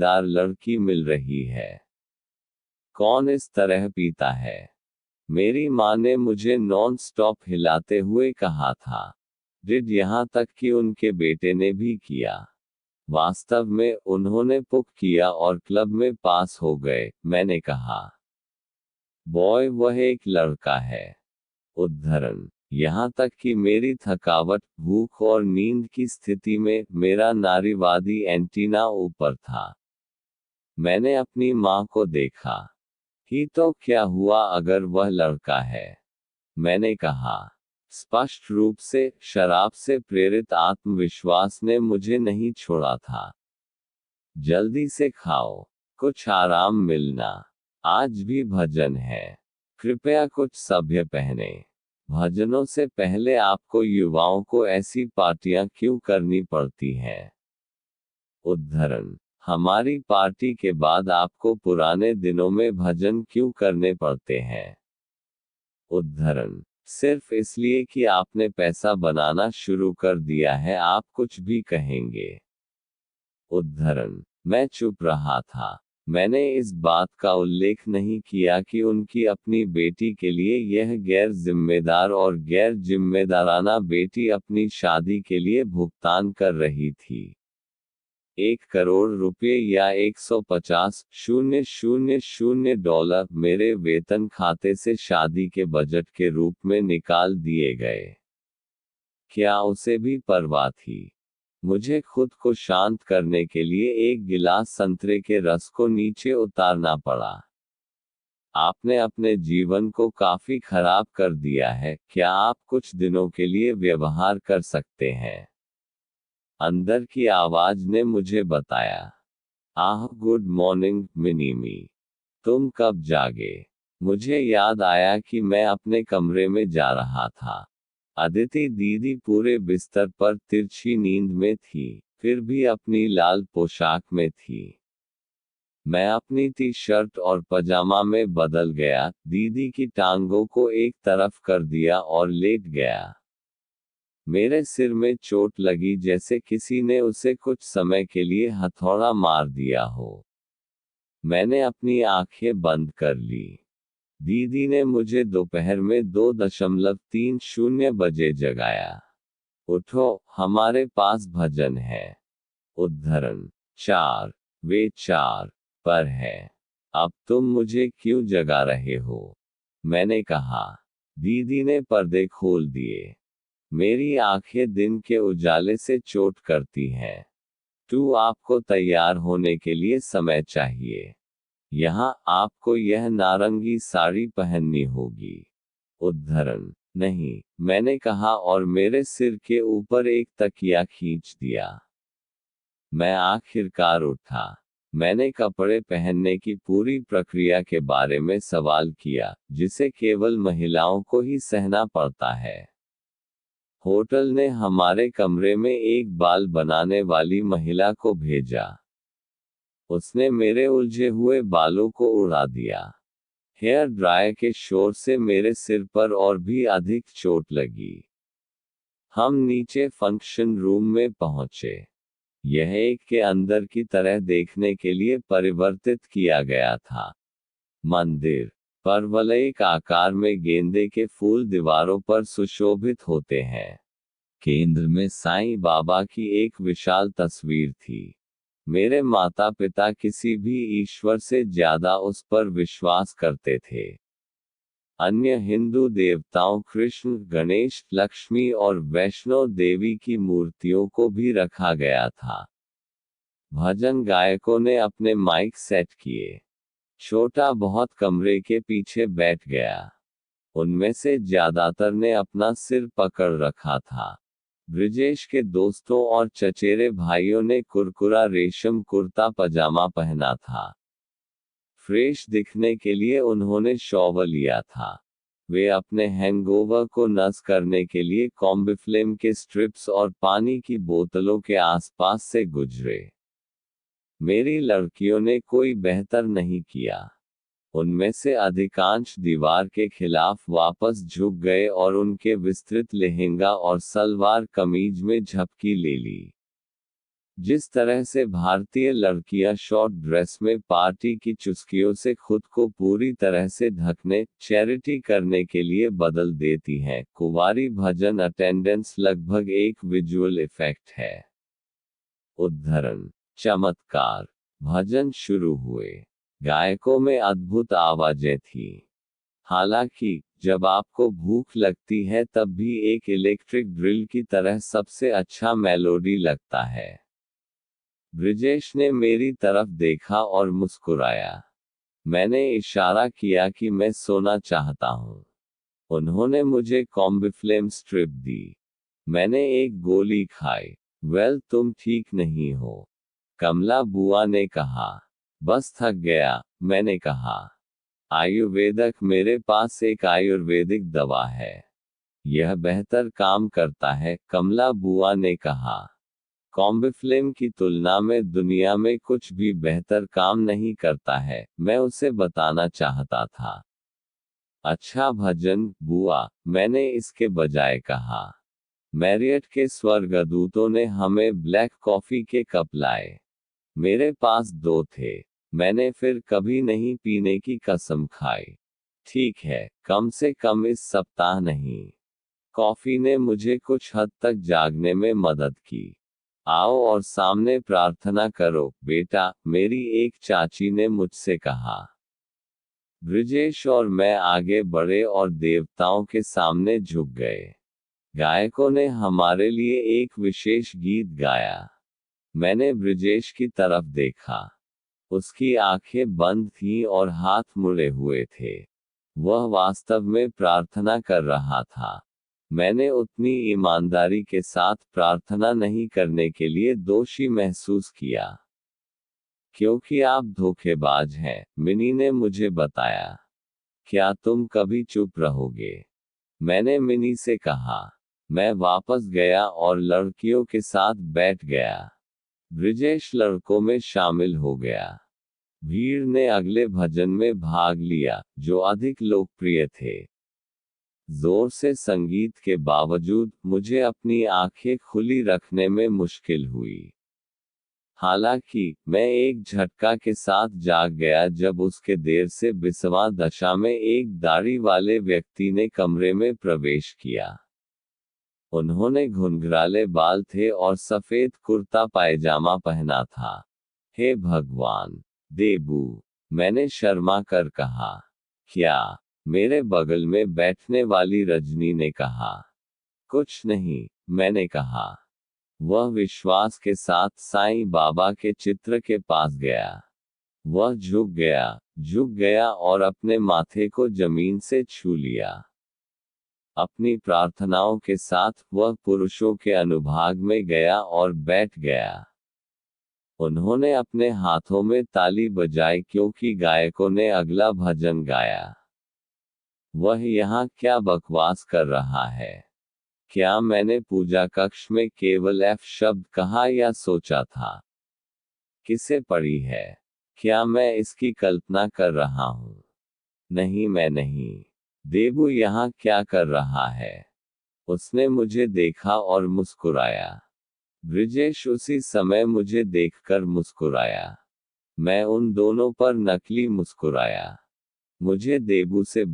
जिम्मेदार लड़की मिल रही है। कौन इस तरह पीता है? मेरी माँ ने मुझे नॉन स्टॉप हिलाते हुए कहा था। डिड यहाँ तक कि उनके बेटे ने भी किया। वास्तव में उन्होंने पुक किया और क्लब में पास हो गए, मैंने कहा। बॉय वह एक लड़का है। उद्धरण। यहाँ तक कि मेरी थकावट, भूख और नींद की स्थिति में मेरा नारीवादी एंटीना ऊपर था। मैंने अपनी माँ को देखा। ही तो क्या हुआ अगर वह लड़का है? मैंने कहा। स्पष्ट रूप से शराब से प्रेरित आत्मविश्वास ने मुझे नहीं छोड़ा था। जल्दी से खाओ, कुछ आराम मिलना। आज भी भजन है। कृपया कुछ सभ्य पहने। भजनों से पहले आपको युवाओं को ऐसी पार्टियां क्यों करनी पड़ती हैं? उद्धरण। हमारी पार्टी के बाद आपको पुराने दिनों में भजन क्यों करने पड़ते हैं? उद्धरण। सिर्फ इसलिए कि आपने पैसा बनाना शुरू कर दिया है, आप कुछ भी कहेंगे। उद्धरण। मैं चुप रहा था। मैंने इस बात का उल्लेख नहीं किया कि उनकी अपनी बेटी के लिए यह गैर जिम्मेदार और गैर जिम्मेदाराना बेटी अपनी शादी के लिए भुगतान कर रही थी। 1 करोड़ रुपए या 150,000 डॉलर मेरे वेतन खाते से शादी के बजट के रूप में निकाल दिए गए। क्या उसे भी परवाह थी? मुझे खुद को शांत करने के लिए एक गिलास संतरे के रस को नीचे उतारना पड़ा। आपने अपने जीवन को काफी खराब कर दिया है, क्या आप कुछ दिनों के लिए व्यवहार कर सकते हैं? अंदर की आवाज ने मुझे बताया। आह, गुड मॉर्निंग मिनीमी। तुम कब जागे? मुझे याद आया कि मैं अपने कमरे में जा रहा था। अदिति दीदी पूरे बिस्तर पर तिरछी नींद में थी, फिर भी अपनी लाल पोशाक में थी। मैं अपनी टी शर्ट और पजामा में बदल गया, दीदी की टांगों को एक तरफ कर दिया और लेट गया। मेरे सिर में चोट लगी जैसे किसी ने उसे कुछ समय के लिए हथौड़ा मार दिया हो। मैंने अपनी आंखें बंद कर ली। दीदी ने मुझे दोपहर में 2:30 बजे जगाया। उठो, हमारे पास भजन है। उद्धरण। 4। वे 4 पर है। अब तुम मुझे क्यों जगा रहे हो? मैंने कहा। दीदी ने पर्दे खोल दिए। मेरी आंखें दिन के उजाले से चोट करती हैं। आपको तैयार होने के लिए समय चाहिए। यहाँ आपको यह नारंगी साड़ी पहननी होगी। उद्धरण। नहीं, मैंने कहा और मेरे सिर के ऊपर एक तकिया खींच दिया। मैं आखिरकार उठा। मैंने कपड़े पहनने की पूरी प्रक्रिया के बारे में सवाल किया, जिसे केवल महिलाओं को ही सहना पड़ता है। होटल ने हमारे कमरे में एक बाल बनाने वाली महिला को भेजा। उसने मेरे उलझे हुए बालों को उड़ा दिया। हेयर ड्रायर के शोर से मेरे सिर पर और भी अधिक चोट लगी। हम नीचे फंक्शन रूम में पहुंचे। यह एक के अंदर की तरह देखने के लिए परिवर्तित किया गया था। मंदिर। परवलयिक आकार में गेंदे के फूल दीवारों पर सुशोभित होते हैं। केंद्र में साईं बाबा की एक विशाल तस्वीर थी। मेरे माता पिता किसी भी ईश्वर से ज्यादा उस पर विश्वास करते थे। अन्य हिंदू देवताओं कृष्ण, गणेश, लक्ष्मी और वैष्णो देवी की मूर्तियों को भी रखा गया था। भजन गायकों ने अपने माइक सेट किए। छोटा बहुत कमरे के पीछे बैठ गया। उनमें से ज्यादातर ने अपना सिर पकड़ रखा था। ब्रिजेश के दोस्तों और चचेरे भाइयों ने कुरकुरा रेशम कुर्ता पजामा पहना था। फ्रेश दिखने के लिए उन्होंने शॉवर लिया था। वे अपने हैंगओवर को नस करने के लिए कॉम्बिफ्लेम के स्ट्रिप्स और पानी की बोतलों के आसपास से गुजरे। मेरी लड़कियों ने कोई बेहतर नहीं किया। उनमें से अधिकांश दीवार के खिलाफ वापस झुक गए और उनके विस्तृत लहंगा और सलवार कमीज में झपकी ले ली। जिस तरह से भारतीय लड़कियां शॉर्ट ड्रेस में पार्टी की चुस्कियों से खुद को पूरी तरह से ढकने, चैरिटी करने के लिए बदल देती हैं। कुंवारी भजन अटेंडेंस लगभग एक विजुअल इफेक्ट है। उद्धरण: चमत्कार। भजन शुरू हुए। गायकों में अद्भुत आवाजें थीं। हालांकि जब आपको भूख लगती है तब भी एक इलेक्ट्रिक ड्रिल की तरह सबसे अच्छा मेलोडी लगता है। ब्रिजेश ने मेरी तरफ देखा और मुस्कुराया। मैंने इशारा किया कि मैं सोना चाहता हूँ। उन्होंने मुझे कॉम्बिफ्लेम स्ट्रिप दी। मैंने एक गोली खाई। वेल, तुम ठीक नहीं हो, कमला बुआ ने कहा। बस थक गया, मैंने कहा। आयुर्वेदक, मेरे पास एक आयुर्वेदिक दवा है। यह बेहतर काम करता है, कमला बुआ ने कहा। कॉम्बिफ्लेम की तुलना में दुनिया में कुछ भी बेहतर काम नहीं करता है, मैं उसे बताना चाहता था। अच्छा भजन, बुआ, मैंने इसके बजाय कहा। मैरियट के स्वर्गदूतों ने हमें ब्लैक कॉफी के कप लाए। मेरे पास 2 थे। मैंने फिर कभी नहीं पीने की कसम खाई। ठीक है, कम से कम इस सप्ताह नहीं। कॉफी ने मुझे कुछ हद तक जागने में मदद की। आओ और सामने प्रार्थना करो, बेटा, मेरी एक चाची ने मुझसे कहा। ब्रिजेश और मैं आगे बढ़े और देवताओं के सामने झुक गए। गायकों ने हमारे लिए एक विशेष गीत गाया। मैंने ब्रिजेश की तरफ देखा। उसकी आंखें बंद थीं और हाथ मुड़े हुए थे। वह वास्तव में प्रार्थना कर रहा था। मैंने उतनी ईमानदारी के साथ प्रार्थना नहीं करने के लिए दोषी महसूस किया। क्योंकि आप धोखेबाज हैं, मिनी ने मुझे बताया। क्या तुम कभी चुप रहोगे? मैंने मिनी से कहा। मैं वापस गया और लड़कियों के साथ बैठ गया। ब्रिजेश लड़कों में शामिल हो गया। भीड़ ने अगले भजन में भाग लिया, जो अधिक लोकप्रिय थे। जोर से संगीत के बावजूद मुझे अपनी आंखें खुली रखने में मुश्किल हुई। हालांकि मैं एक झटका के साथ जाग गया जब उसके देर से बिस्वा दशा में एक दाढ़ी वाले व्यक्ति ने कमरे में प्रवेश किया। उन्होंने घुंघराले बाल थे और सफेद कुर्ता पायजामा पहना था। हे भगवान! देबू, मैंने शर्मा कर कहा। क्या? मेरे बगल में बैठने वाली रजनी ने कहा। कुछ नहीं, मैंने कहा। वह विश्वास के साथ साईं बाबा के चित्र के पास गया। वह झुक गया और अपने माथे को जमीन से छू लिया। अपनी प्रार्थनाओं के साथ वह पुरुषों के अनुभाग में गया और बैठ गया। उन्होंने अपने हाथों में ताली बजाई क्योंकि गायकों ने अगला भजन गाया। वह यहाँ क्या बकवास कर रहा है? क्या मैंने पूजा कक्ष में केवल एफ शब्द कहा या सोचा था? किसे पड़ी है? क्या मैं इसकी कल्पना कर रहा हूँ? नहीं, मैं नहीं। देबू यहाँ क्या कर रहा है? उसने मुझे देखा और मुस्कुराया। ब्रिजेश उसी समय मुझे देखकर मुस्कुराया। मैं उन दोनों पर नकली मुस्कुराया। मुझे देबू से